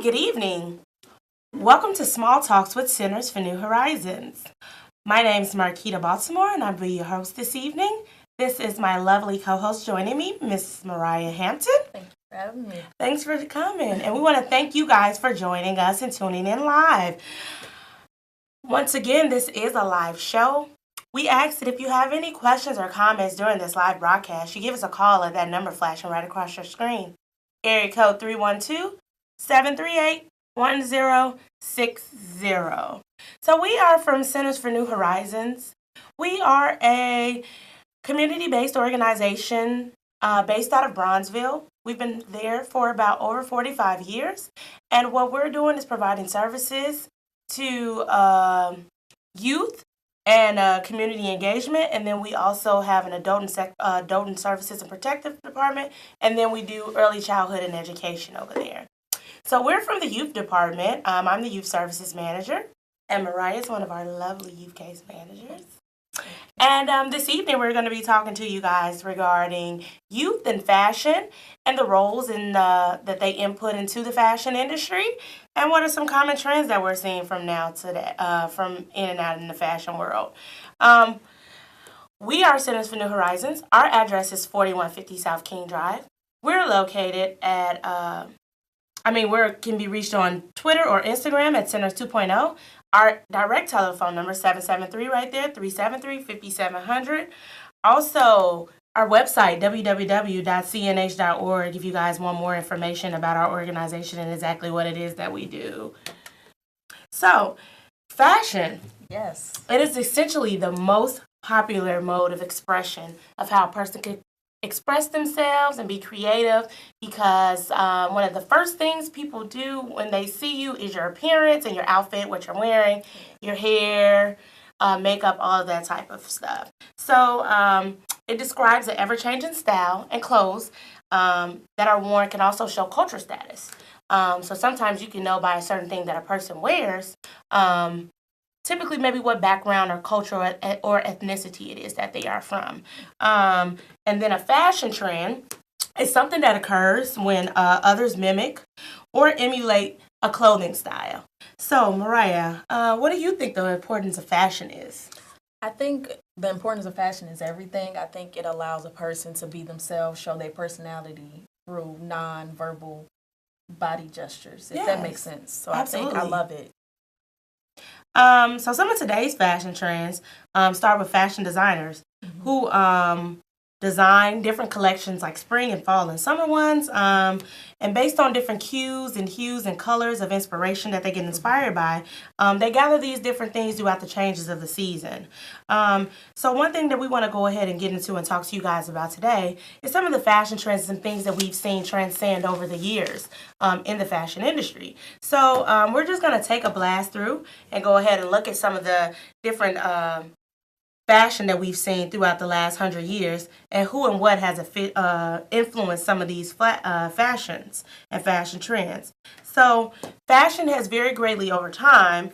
good evening. Welcome to Small Talks with Centers for New Horizons. My name is Marquita Baltimore, and I'll be your host this evening. This is my lovely co-host joining me, Miss Mariah Hampton. Thank you for having me. Thanks for coming, and we want to thank you guys for joining us and tuning in live. Once again, this is a live show. We ask that if you have any questions or comments during this live broadcast, you give us a call at that number flashing right across your screen. Area code 312-738-1060. So we are from Centers for New Horizons. We are a community-based organization based out of Bronzeville. We've been there for about over 45 years. And what we're doing is providing services to youth and community engagement, and then we also have an adult and services and protective department, and then we do early childhood and education over there. So we're from the youth department. I'm the youth services manager, and Mariah is one of our lovely youth case managers. And this evening we're going to be talking to you guys regarding youth and fashion and the roles that they input into the fashion industry, and what are some common trends that we're seeing from now to from in and out in the fashion world. We are Centers for New Horizons. Our address is 4150 South King Drive. We're located at we can be reached on Twitter or Instagram at Centers 2.0. Our direct telephone number is 773 right there, 373-5700. Also, our website, www.cnh.org, if you guys want more information about our organization and exactly what it is that we do. So, fashion. Yes. It is essentially the most popular mode of expression of how a person can express themselves and be creative, because one of the first things people do when they see you is your appearance and your outfit, what you're wearing, your hair, makeup, all of that type of stuff. So it describes an ever-changing style, and clothes that are worn can also show culture status. So sometimes you can know by a certain thing that a person wears, typically maybe what background or culture or ethnicity it is that they are from. And then a fashion trend is something that occurs when others mimic or emulate a clothing style. So, Mariah, what do you think the importance of fashion is? I think the importance of fashion is everything. I think it allows a person to be themselves, show their personality through non-verbal body gestures, if that makes sense. So absolutely. I think I love it. So some of today's fashion trends start with fashion designers who design different collections like spring and fall and summer ones, and based on different hues and colors of inspiration that they get inspired by, they gather these different things throughout the changes of the season. So one thing that we want to go ahead and get into and talk to you guys about today is some of the fashion trends and things that we've seen transcend over the years in the fashion industry. So we're just going to take a blast through and go ahead and look at some of the different fashion that we've seen throughout the last 100 years, and who and what has influenced some of these fashions and fashion trends. So fashion has very greatly over time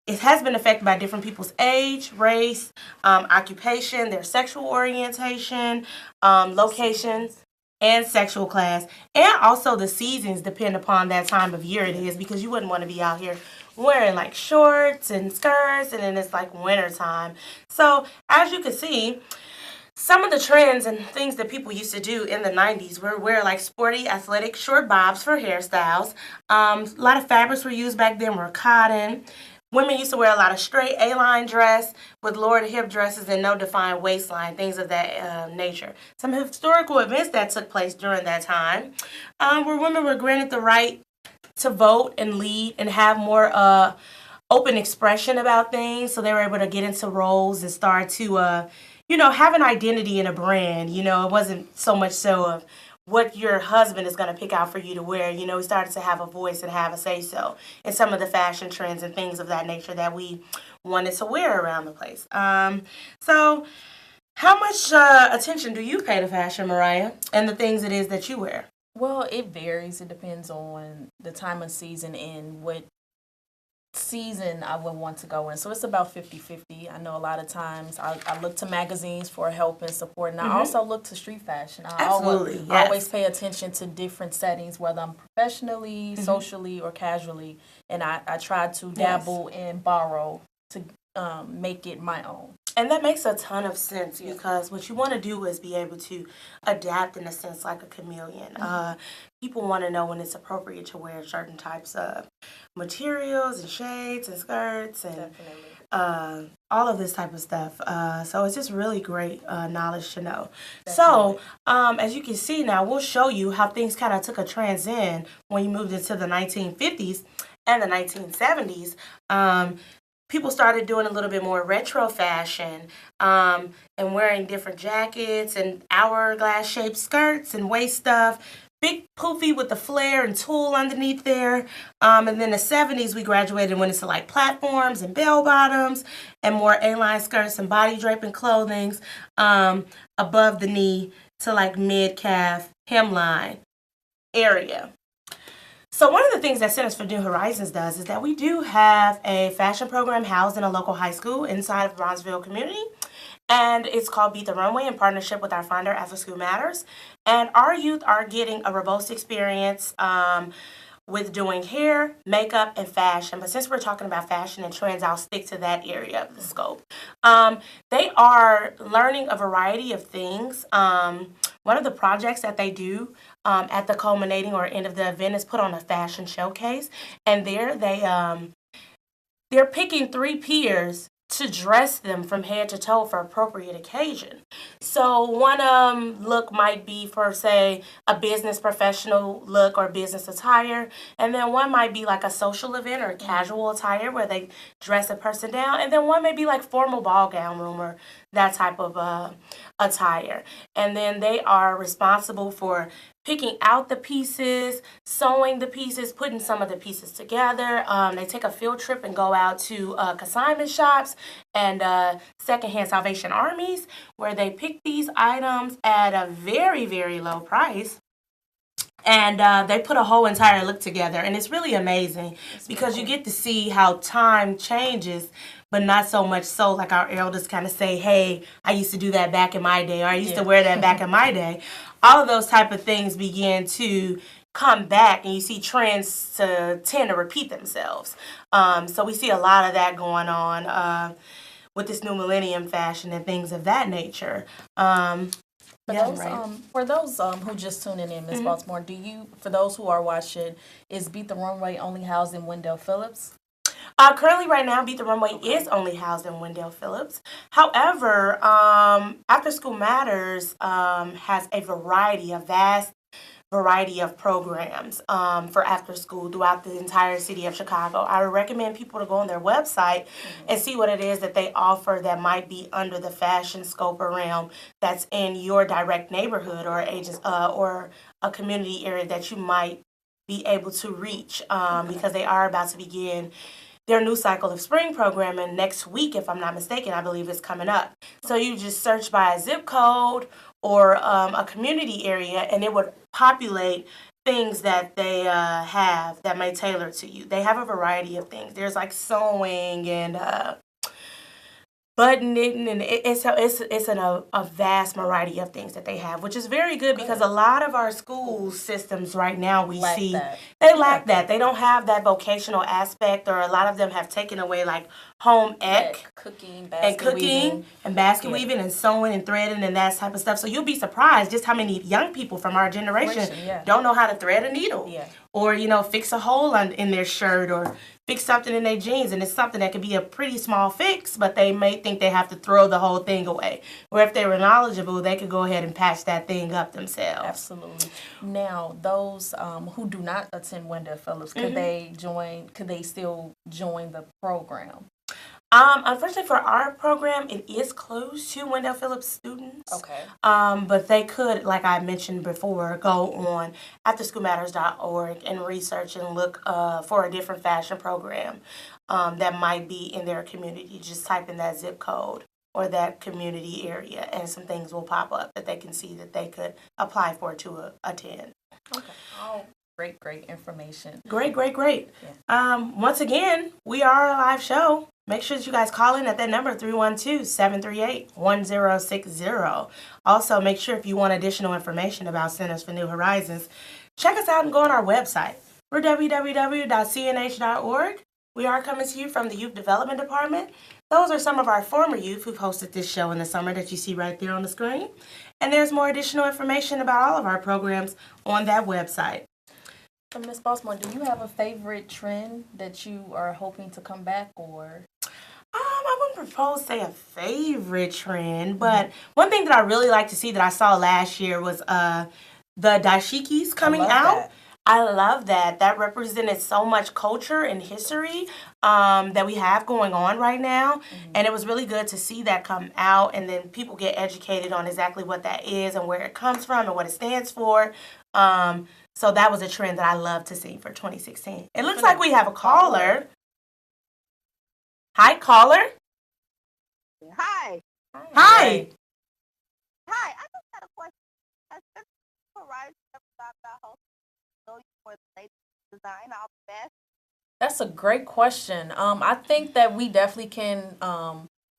it has been affected by different people's age, race, occupation, their sexual orientation, locations, and sexual class, and also the seasons depend upon that time of year it is, because you wouldn't want to be out here wearing like shorts and skirts and then it's like winter time. So as you can see, some of the trends and things that people used to do in the 90s were wear like sporty, athletic, short bobs for hairstyles. A lot of fabrics were used back then were cotton. Women used to wear a lot of straight A-line dress with lower-to-hip dresses and no defined waistline, things of that nature. Some historical events that took place during that time where women were granted the right to vote and lead and have more open expression about things, so they were able to get into roles and start to, have an identity in a brand. It wasn't so much so of what your husband is going to pick out for you to wear. We started to have a voice and have a say-so in some of the fashion trends and things of that nature that we wanted to wear around the place. So how much attention do you pay to fashion, Mariah, and the things it is that you wear? Well, it varies. It depends on the time of season and what season I would want to go in. So it's about 50-50. community. I know a lot of times I look to magazines for help and support, and I also look to street fashion. I always pay attention to different settings, whether I'm professionally, socially, or casually, and I try to dabble and borrow to make it my own. And that makes a ton of sense because what you want to do is be able to adapt in a sense like a chameleon. People want to know when it's appropriate to wear certain types of materials and shades and skirts and all of this type of stuff. So it's just really great knowledge to know. Definitely. So as you can see now, we'll show you how things kind of took a transcend when you moved into the 1950s and the 1970s. People started doing a little bit more retro fashion and wearing different jackets and hourglass-shaped skirts and waist stuff. Big poofy with the flare and tulle underneath there. And then the 70s, we graduated and went into like platforms and bell-bottoms and more A-line skirts and body draping clothing above the knee to like mid-calf hemline area. So one of the things that Centers for New Horizons does is that we do have a fashion program housed in a local high school inside of Bronzeville community. And it's called Beat the Runway in partnership with our funder, After School Matters. And our youth are getting a robust experience with doing hair, makeup, and fashion. But since we're talking about fashion and trends, I'll stick to that area of the scope. They are learning a variety of things. One of the projects that they do at the culminating or end of the event is put on a fashion showcase. And there they're picking 3 peers to dress them from head to toe for appropriate occasion. So one look might be for, say, a business professional look or business attire, and then one might be like a social event or casual attire where they dress a person down, and then one may be like formal ball gown room or that type of attire. And then they are responsible for picking out the pieces, sewing the pieces, putting some of the pieces together. They take a field trip and go out to consignment shops and secondhand Salvation Armies where they pick these items at a very, very low price. And they put a whole entire look together. And it's really amazing because you get to see how time changes, but not so much so like our elders kind of say, hey, I used to do that back in my day, or I used to wear that back in my day. All of those type of things begin to come back, and you see trends tend to repeat themselves. So we see a lot of that going on with this new millennium fashion and things of that nature. For those who just tuning in, Ms. Baltimore, for those who are watching, is Beat the Runway only housed in Wendell Phillips? Currently, right now, Beat the Runway is only housed in Wendell Phillips. However, After School Matters has a vast variety of programs for after school throughout the entire city of Chicago. I would recommend people to go on their website and see what it is that they offer that might be under the fashion scope or realm that's in your direct neighborhood or or a community area that you might be able to reach because they are about to begin their new cycle of spring programming next week, if I'm not mistaken. I believe it's coming up. So you just search by a zip code or a community area, and it would populate things that they have that may tailor to you. They have a variety of things. There's like sewing and button knitting, and it's a vast variety of things that they have, which is very good because a lot of our school systems right now they lack that. They don't have that vocational aspect, or a lot of them have taken away like home ec, cooking, and basket weaving and sewing and threading and that type of stuff. So you'll be surprised just how many young people from our generation don't know how to thread a needle or fix a hole in their shirt or fix something in their jeans, and it's something that could be a pretty small fix, but they may think they have to throw the whole thing away. Or if they were knowledgeable, they could go ahead and patch that thing up themselves. Absolutely. Now, those who do not attend Wendell Phillips, could they still join the program? Unfortunately for our program, it is closed to Wendell Phillips students. Okay. But they could, like I mentioned before, go on afterschoolmatters.org and research and look for a different fashion program that might be in their community. Just type in that zip code or that community area, and some things will pop up that they can see that they could apply for to attend. Okay. great information. Great. Yeah. Once again, we are a live show. Make sure that you guys call in at that number, 312-738-1060. Also, make sure if you want additional information about Centers for New Horizons, check us out and go on our website. We're www.cnh.org. We are coming to you from the Youth Development Department. Those are some of our former youth who've hosted this show in the summer that you see right there on the screen. And there's more additional information about all of our programs on that website. So, Ms. Baltimore, do you have a favorite trend that you are hoping to come back, or? I wouldn't propose say a favorite trend, but one thing that I really like to see that I saw last year was the dashikis coming out. That. I love that. That represented so much culture and history that we have going on right now. And it was really good to see that come out and then people get educated on exactly what that is and where it comes from and what it stands for. So that was a trend that I love to see for 2016. It looks like we have a caller. Hi, caller. Hi. Hi. Hi. I just had a question. Has Centers for Horizons ever thought about hosting for the latest design all the best? That's a great question. I think that we definitely can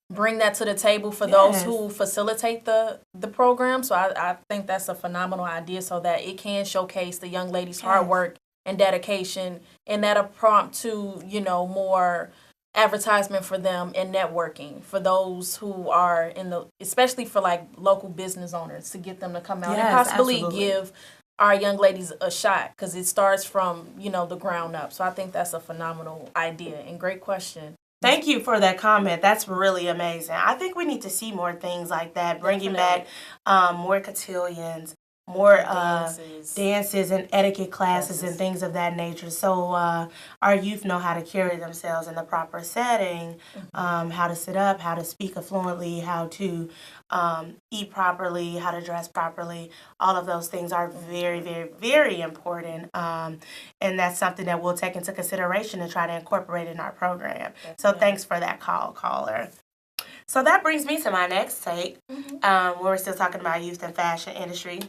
bring that to the table for those who facilitate the program. So I think that's a phenomenal idea so that it can showcase the young ladies' hard work and dedication, and that'll prompt to, more advertisement for them and networking for those who are especially for like local business owners, to get them to come out and possibly give our young ladies a shot, because it starts from, the ground up. So I think that's a phenomenal idea and great question. Thank you for that comment. That's really amazing. I think we need to see more things like that, bringing back more cotillions, more dances and etiquette classes and things of that nature. So our youth know how to carry themselves in the proper setting, how to sit up, how to speak fluently, how to eat properly, how to dress properly. All of those things are very, very, very important. And that's something that we'll take into consideration and try to incorporate in our program. So thanks for that caller. So that brings me to my next take. We're still talking about youth and fashion industry.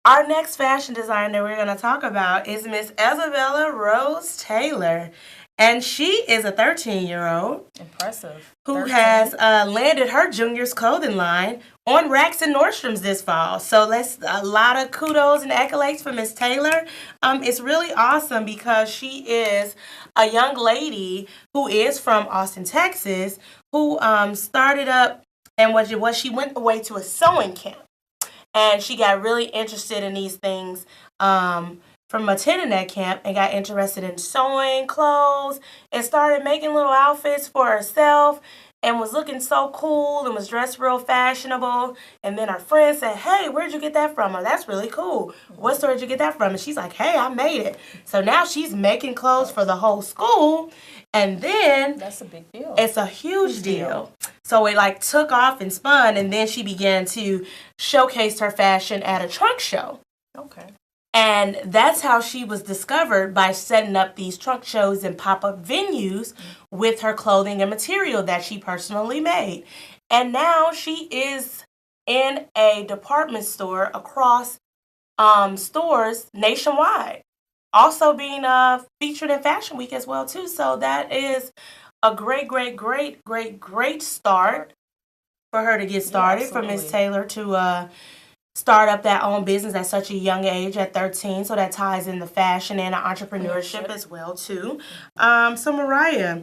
Our next fashion designer we're going to talk about is Miss Isabella Rose Taylor. And she is a 13-year-old. Impressive. Who has landed her junior's clothing line on racks in Nordstrom's this fall. So that's a lot of kudos and accolades for Miss Taylor. It's really awesome because she is a young lady who is from Austin, Texas, who started up and she went away to a sewing camp. And she got really interested in these things from attending that camp and got interested in sewing clothes and started making little outfits for herself and was looking so cool and was dressed real fashionable. And then her friend said, "Hey, where'd you get that from?" Or, "That's really cool. What store did you get that from?" And she's like, "Hey, I made it." So now she's making clothes for the whole school. And then that's a big deal. It's a huge deal. So it took off and spun, and then she began to showcase her fashion at a trunk show. Okay. And that's how she was discovered, by setting up these trunk shows and pop-up venues with her clothing and material that she personally made. And now she is in a department store across stores nationwide. Also being featured in Fashion Week as well, too. So that is a great start for her to get started, for Miss Taylor to start up that own business at such a young age, at 13. So that ties in the fashion and the entrepreneurship as well, too. So Mariah,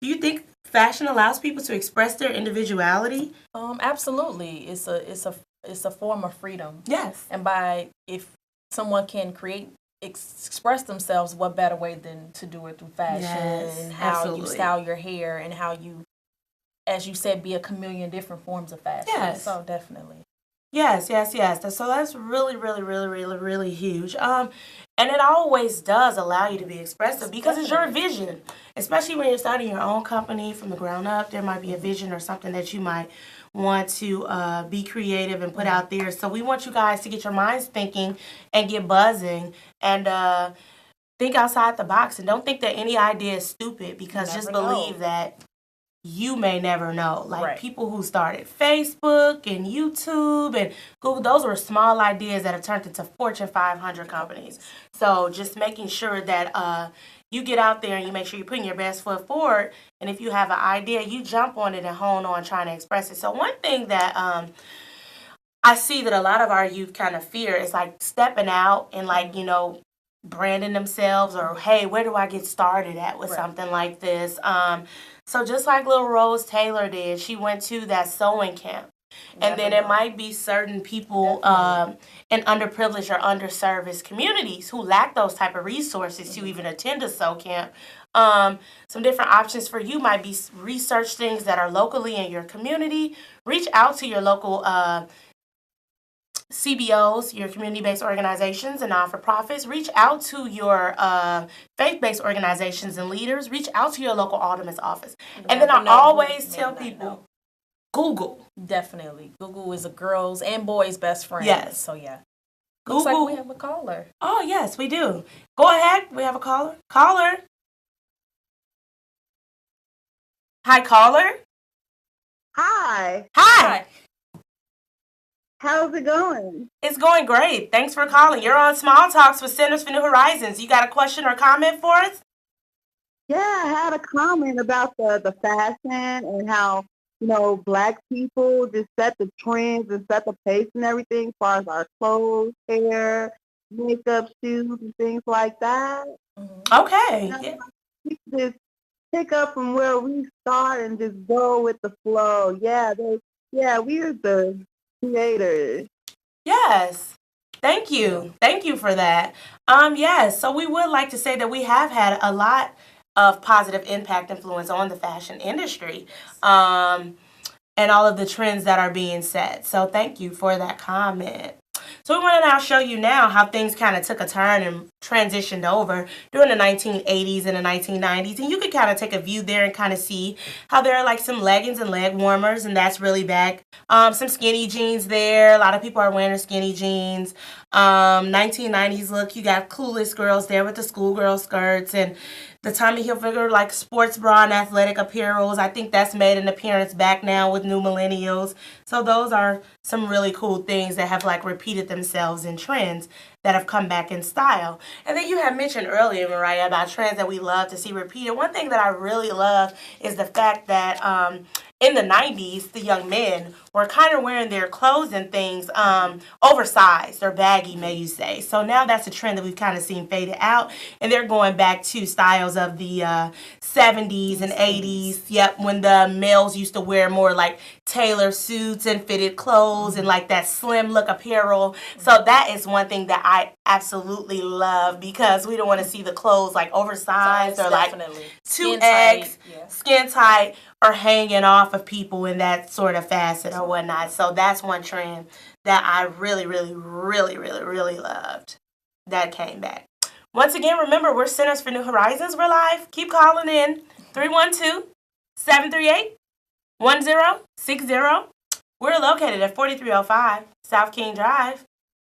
do you think fashion allows people to express their individuality? Absolutely. It's a form of freedom. Yes. And if someone can express themselves, what better way than to do it through fashion, and how you style your hair, and how you, as you said, be a chameleon, different forms of fashion. Yes. So definitely. Yes. So that's really huge. And it always does allow you to be expressive because it's your vision. Especially when you're starting your own company from the ground up, there might be a vision or something that you might want to be creative and put out there. So we want you guys to get your minds thinking and get buzzing and think outside the box, and don't think that any idea is stupid, because just believe that you may never know. Like Right. people who started Facebook and YouTube and Google, those were small ideas that have turned into Fortune 500 companies. So just making sure that you get out there and you make sure you're putting your best foot forward. And if you have an idea, you jump on it and hone on trying to express it. So one thing that I see that a lot of our youth kind of fear is like stepping out and like, branding themselves, or hey, where do I get started at with something like this? So just like little Rose Taylor did, she went to that sewing camp. And then it might be certain people in underprivileged or underserviced communities who lack those type of resources to even attend a sew camp. Some different options for you might be research things that are locally in your community. Reach out to your local CBOs, your community-based organizations and not-for-profits. Reach out to your faith-based organizations and leaders. Reach out to your local alderman's office. And then I always tell people, Google. Definitely. Google is a girl's and boys' best friend. Yes. So, yeah. Google. Looks like we have a caller. Oh, yes, we do. Go ahead. We have a caller. Caller. Hi, caller. Hi. Hi. How's it going? It's going great. Thanks for calling. You're on Small Talks with Centers for New Horizons. You got a question or comment for us? Yeah, I had a comment about the fashion and how, Black people just set the trends and set the pace and everything as far as our clothes, hair, makeup, shoes, and things like that. Okay. We just pick up from where we start and just go with the flow. We're the creators. Yes. Thank you. Thank you for that. Yes. So we would like to say that we have had a lot of positive impact influence on the fashion industry, and all of the trends that are being set. So thank you for that comment. So we want to now show you now how things kind of took a turn and transitioned over during the 1980s and the 1990s. And you can kind of take a view there and kind of see how there are like some leggings and leg warmers, and that's really back. Some skinny jeans there. A lot of people are wearing skinny jeans. 1990s look, you got Clueless girls there with the schoolgirl skirts, and the Tommy Hilfiger like sports bra and athletic apparels. I think that's made an appearance back now with new millennials. So those are some really cool things that have like repeated themselves in trends that have come back in style. And then you had mentioned earlier, Mariah, about trends that we love to see repeated. One thing that I really love is the fact that in the 90s, the young men were kind of wearing their clothes and things oversized or baggy, may you say. So now that's a trend that we've kind of seen faded out, and they're going back to styles of the 70s and 80s. Yep, when the males used to wear more like tailored suits and fitted clothes and like that slim look apparel. So that is one thing that I absolutely love, because we don't want to see the clothes like oversized or like 2X, skin tight, or hanging off of people in that sort of facet or whatnot. So that's one trend that I really, really, really, really, really loved that came back. Once again, remember, we're Centers for New Horizons. We're live. Keep calling in. 312-738-1060. We're located at 4305 South King Drive.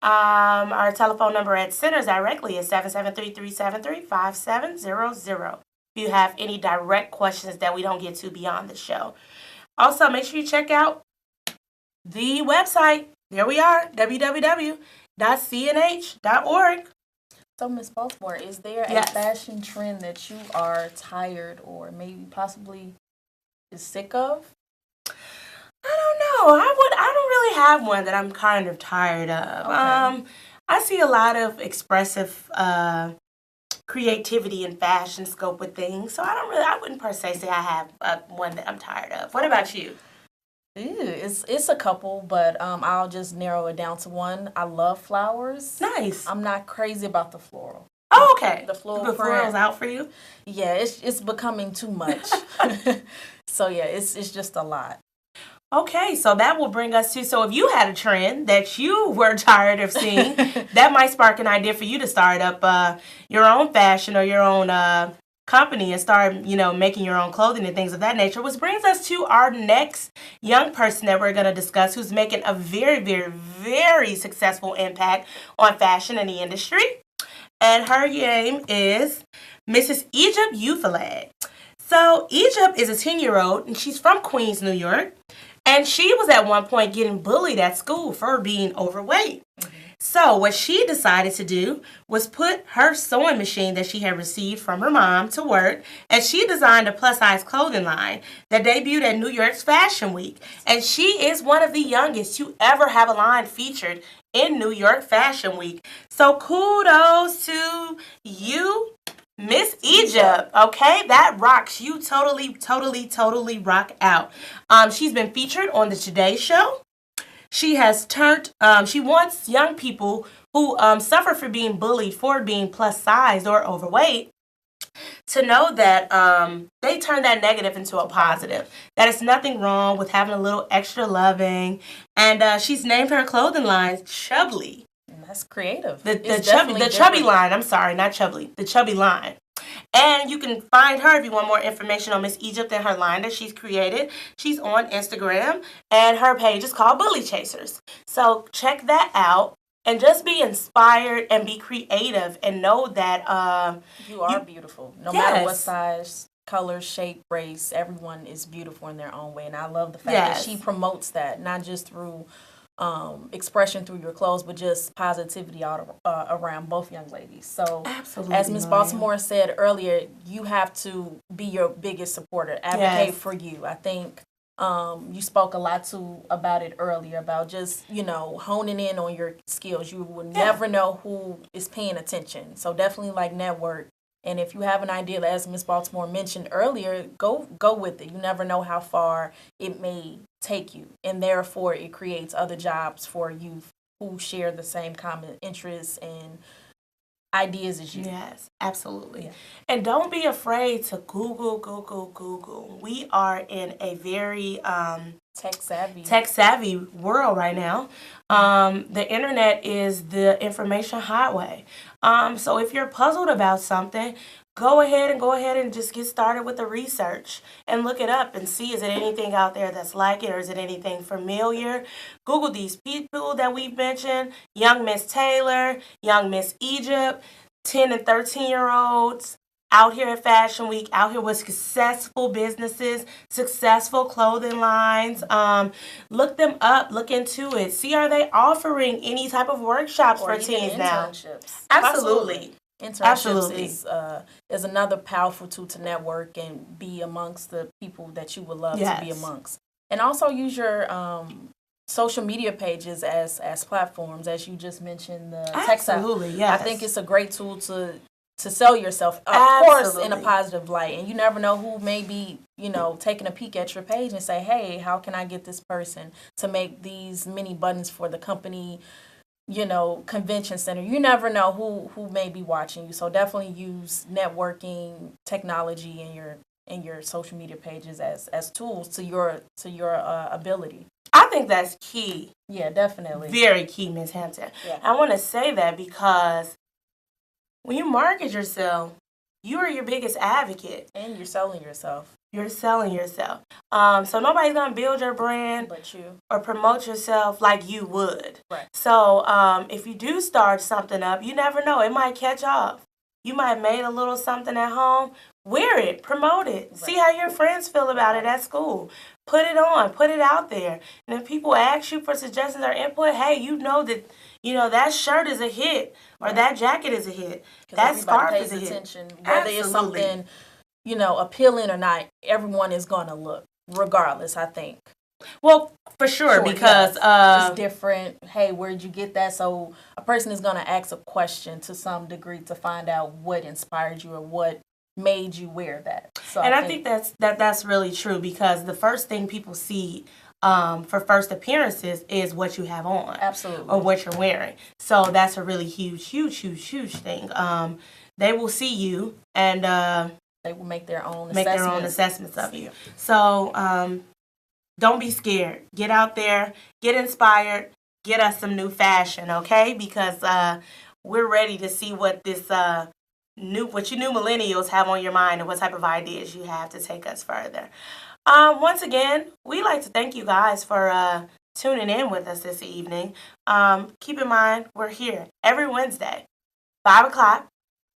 Our telephone number at Centers directly is 773-373-5700. If you have any direct questions that we don't get to beyond the show. Also, make sure you check out the website. There we are, www.cnh.org. So, Ms. Baltimore, is there a fashion trend that you are tired or maybe possibly is sick of? I don't know. I don't really have one that I'm kind of tired of. Okay. I see a lot of expressive creativity and fashion scope with things. So I wouldn't per se say I have one that I'm tired of. What about you? It's a couple, but I'll just narrow it down to one. I love flowers. Nice. I'm not crazy about the floral. Oh, okay. The floral's out for you? Yeah, it's becoming too much. So yeah, it's just a lot. Okay, so that will bring us to, so if you had a trend that you were tired of seeing, that might spark an idea for you to start up your own fashion or your own company and start, making your own clothing and things of that nature, which brings us to our next young person that we're going to discuss, who's making a very, very, very successful impact on fashion in the industry. And her name is Mrs. Egypt Eufalag. So Egypt is a 10-year-old, and she's from Queens, New York. And she was at one point getting bullied at school for being overweight. So what she decided to do was put her sewing machine that she had received from her mom to work, and she designed a plus-size clothing line that debuted at New York's Fashion Week. And she is one of the youngest to ever have a line featured in New York Fashion Week. So kudos to you, Miss Egypt, okay? That rocks. You totally rock out. She's been featured on the Today Show. She has she wants young people who suffer from being bullied for being plus size or overweight to know that they turn that negative into a positive. That is nothing wrong with having a little extra loving. And she's named her clothing line Chubbly. That's creative. The chubby line. I'm sorry, not Chubbly. The chubby line. And you can find her if you want more information on Miss Egypt and her line that she's created. She's on Instagram, and her page is called Bully Chasers. So check that out, and just be inspired and be creative, and know that you are beautiful. No matter what size, color, shape, race, everyone is beautiful in their own way. And I love the fact that she promotes that, not just through expression through your clothes, but just positivity all around both young ladies. So absolutely, as Ms. Baltimore said earlier, you have to be your biggest supporter, advocate for you. I think you spoke a lot about it earlier, about just, honing in on your skills. You will never know who is paying attention. So definitely network. And if you have an idea, as Ms. Baltimore mentioned earlier, go with it. You never know how far it may take you. And therefore, it creates other jobs for youth who share the same common interests and ideas as you. Yes, absolutely. Yeah. And don't be afraid to Google. We are in a very tech savvy world right now. The internet is the information highway. So if you're puzzled about something, go ahead and just get started with the research and look it up and see, is it anything out there that's like it, or is it anything familiar? Google these people that we've mentioned: young Miss Taylor, young Miss Egypt, 10 and 13-year-olds out here at Fashion Week, out here with successful businesses, successful clothing lines. Look them up, look into it. See, are they offering any type of workshops for teens now? Absolutely. Internships is another powerful tool to network and be amongst the people that you would love to be amongst. And also use your social media pages as platforms, as you just mentioned. The Absolutely, yes. I think it's a great tool to sell yourself, of course, in a positive light. And you never know who may be, taking a peek at your page and say, hey, how can I get this person to make these mini buttons for the company, convention center? You never know who may be watching you. So definitely use networking, technology, and your social media pages as tools to your ability. I think that's key. Yeah, definitely. Very key, Ms. Hampton. Yeah. I want to say that because when you market yourself, you are your biggest advocate. And you're selling yourself. You're selling yourself. So nobody's going to build your brand but you, or promote yourself like you would. Right. So if you do start something up, you never know. It might catch off. You might have made a little something at home. Wear it. Promote it. Right. See how your friends feel about it at school. Put it on. Put it out there. And if people ask you for suggestions or input, hey, that shirt is a hit, or that jacket is a hit. That scarf is a hit. Whether it's something, appealing or not, everyone is going to look, regardless, I think. Well, for sure, because it's different. Hey, where'd you get that? So a person is going to ask a question to some degree to find out what inspired you or what made you wear that. So and I think that's really true, because the first thing people see for first appearances is what you have on. Absolutely. Or what you're wearing. So that's a really huge thing. They will see you, and they will make their own assessments of you. So don't be scared. Get out there, get inspired, get us some new fashion, okay? Because we're ready to see what this what you new millennials have on your mind and what type of ideas you have to take us further. Once again, we'd like to thank you guys for tuning in with us this evening. Keep in mind, we're here every Wednesday, 5 o'clock,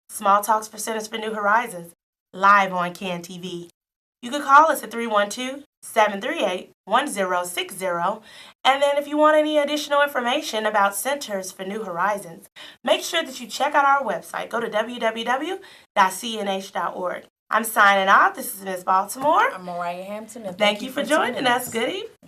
Small Talks for Centers for New Horizons, live on CAN TV. You can call us at 312-738-1060. And then if you want any additional information about Centers for New Horizons, make sure that you check out our website. Go to www.cnh.org. I'm signing off. This is Ms. Baltimore. I'm Mariah Hampton. And Thank you for joining us. Good evening.